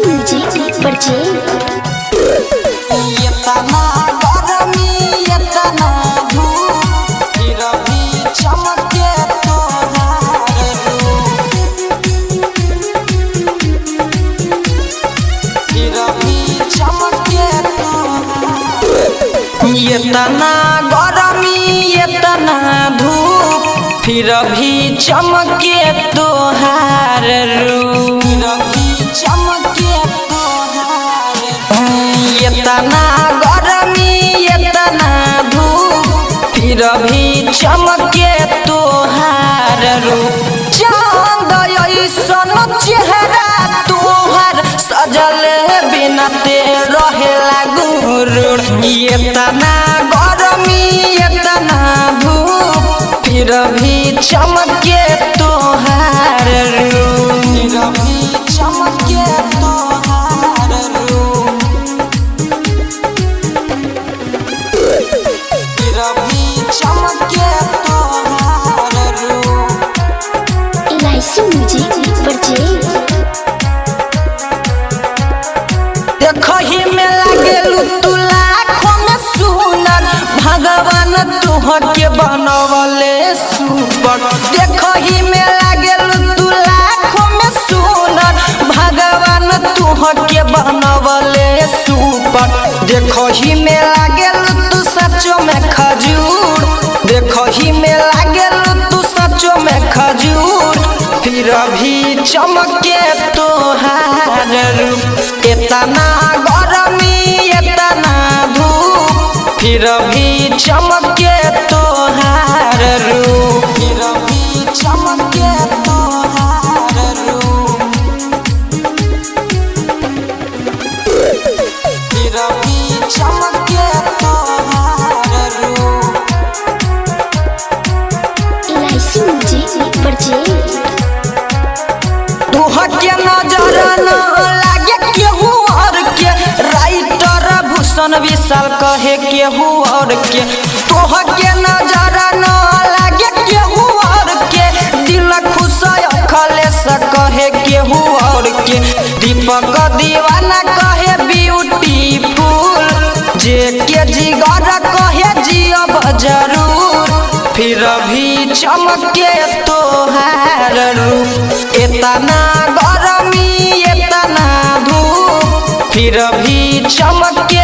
Music purchase इतना गरमी इतना धूप फिर भी चमके तोहार रूप। इतना गरमी इतना धूप फिर भी चमके तोहार रूप। चांद ऐसन चेहरा तोहार सजल बिना ते रहेला गुरूर। इतना गरमी इतना धूप फिर भी चमके तोहार रूप। चमके तोहार रूप फिर भी चमके तोहार रूप। एलआईसी म्यूजिक परचेज देखही में लागेलू तू लाखों में सुनर भगवान तुहके बनवले सुपर। देखही में लागेलू तू लाखों में सुनर भगवान तुहके बनवले सुपर। देखही में लागेलू तू सचो में खजूर। देखही में लागेलू तू सचो में खजूर फिर भी चमके तोहार रूप। इतना गरमी इतना धूप फिर भी चमके तोहार रूप। फिर भी चमके तोहार रूप। फिर भी चमके तोहार रूप। एलआईसी म्यूजिक परचेज तुहके नजर न लागे केहू और के राइटर भूषण विशाल कहे केहू और के। तुहके नजर न लागे केहू और के दिल खुश अखलेस कहे केहू और के। दीपक दीवाना कहे ब्यूटीफुल जे के जिगर कहे जियब जरूर फिर भी चमके तोहार रूप। इतना गरमी इतना धूप फिर भी चमके